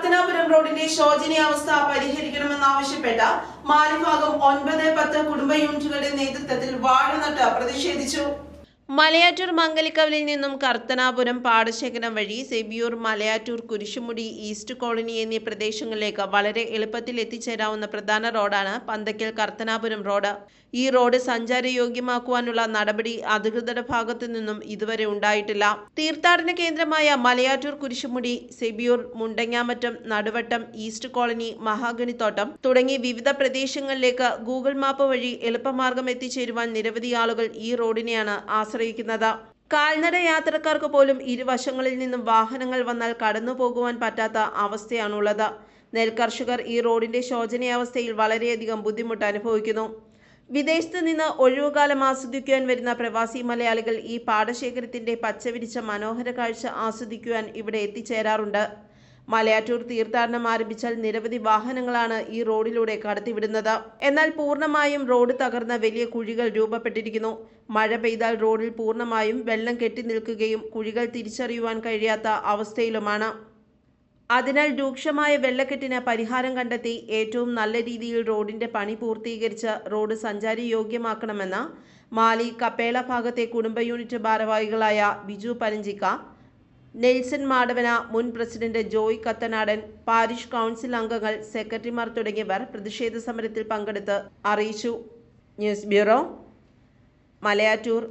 കർത്തനാപുരം റോഡിന്റെ ശോചനീയാവസ്ഥ പരിഹരിക്കണമെന്നാവശ്യപ്പെട്ട് മാലിഭാഗം 9-10 കുടുംബ യൂണിറ്റുകളുടെ നേതൃത്വത്തിൽ വാഴനട്ട് പ്രതിഷേധിച്ചു. മലയാറ്റൂർ മംഗലിക്കവലിൽ നിന്നും കർത്തനാപുരം പാടശേഖരം വഴി സെബിയൂർ, മലയാറ്റൂർ, കുരിശുമുടി, ഈസ്റ്റ് കോളനി എന്നീ പ്രദേശങ്ങളിലേക്ക് വളരെ എളുപ്പത്തിൽ എത്തിച്ചേരാവുന്ന പ്രധാന റോഡാണ് പന്തക്കൽ കർത്തനാപുരം റോഡ്. ഈ റോഡ് സഞ്ചാരയോഗ്യമാക്കുവാനുള്ള നടപടി അധികൃതരുടെ ഭാഗത്തു നിന്നും ഇതുവരെ ഉണ്ടായിട്ടില്ല. തീർത്ഥാടന കേന്ദ്രമായ മലയാറ്റൂർ, കുരിശുമുടി, സെബിയൂർ, മുണ്ടങ്ങാമറ്റം, നടുവട്ടം, ഈസ്റ്റ് കോളനി, മഹാഗണിത്തോട്ടം തുടങ്ങി വിവിധ പ്രദേശങ്ങളിലേക്ക് ഗൂഗിൾ മാപ്പ് വഴി എളുപ്പമാർഗം എത്തിച്ചേരുവാൻ നിരവധി ആളുകൾ ഈ റോഡിനെയാണ് ആശ്രയിക്കുന്നത്. കാൽനട യാത്രക്കാർക്ക് പോലും ഇരുവശങ്ങളിൽ നിന്നും വാഹനങ്ങൾ വന്നാൽ കടന്നു പോകുവാൻ പറ്റാത്ത അവസ്ഥയാണുള്ളത്. നെൽകർഷകർ ഈ റോഡിന്റെ ശോചനീയാവസ്ഥയിൽ വളരെയധികം ബുദ്ധിമുട്ട് അനുഭവിക്കുന്നു. വിദേശത്ത് നിന്ന് ഒഴിവുകാലം ആസ്വദിക്കുവാൻ വരുന്ന പ്രവാസി മലയാളികൾ ഈ പാടശേഖരത്തിന്റെ പച്ചവിരിച്ച മനോഹര കാഴ്ച ആസ്വദിക്കുവാൻ ഇവിടെ എത്തിച്ചേരാറുണ്ട്. മലയാറ്റൂർ തീർത്ഥാടനം ആരംഭിച്ചാൽ നിരവധി വാഹനങ്ങളാണ് ഈ റോഡിലൂടെ കടത്തിവിടുന്നത്. എന്നാൽ പൂർണ്ണമായും റോഡ് തകർന്ന വലിയ കുഴികൾ രൂപപ്പെട്ടിരിക്കുന്നു. മഴ പെയ്താൽ റോഡിൽ പൂർണ്ണമായും വെള്ളം കെട്ടി നിൽക്കുകയും കുഴികൾ തിരിച്ചറിയുവാൻ കഴിയാത്ത അവസ്ഥയിലുമാണ്. അതിനാൽ രൂക്ഷമായ വെള്ളക്കെട്ടിന് പരിഹാരം കണ്ടെത്തി ഏറ്റവും നല്ല രീതിയിൽ റോഡിന്റെ പണി പൂർത്തീകരിച്ച് റോഡ് സഞ്ചാരയോഗ്യമാക്കണമെന്ന് മാലി കപ്പേള ഭാഗത്തെ കുടുംബ യൂണിറ്റ് ഭാരവാഹികളായ ബിജു പനഞ്ചിക്ക, നെൽസൺ മാടവന, മുൻ പ്രസിഡന്റ് ജോയ് കത്തനാടൻ, പാരിഷ് കൗൺസിൽ അംഗങ്ങൾ, സെക്രട്ടറിമാർ തുടങ്ങിയവർ പ്രതിഷേധ സമരത്തിൽ പങ്കെടുത്ത് അറിയിച്ചു. News bureau, Malayattoor.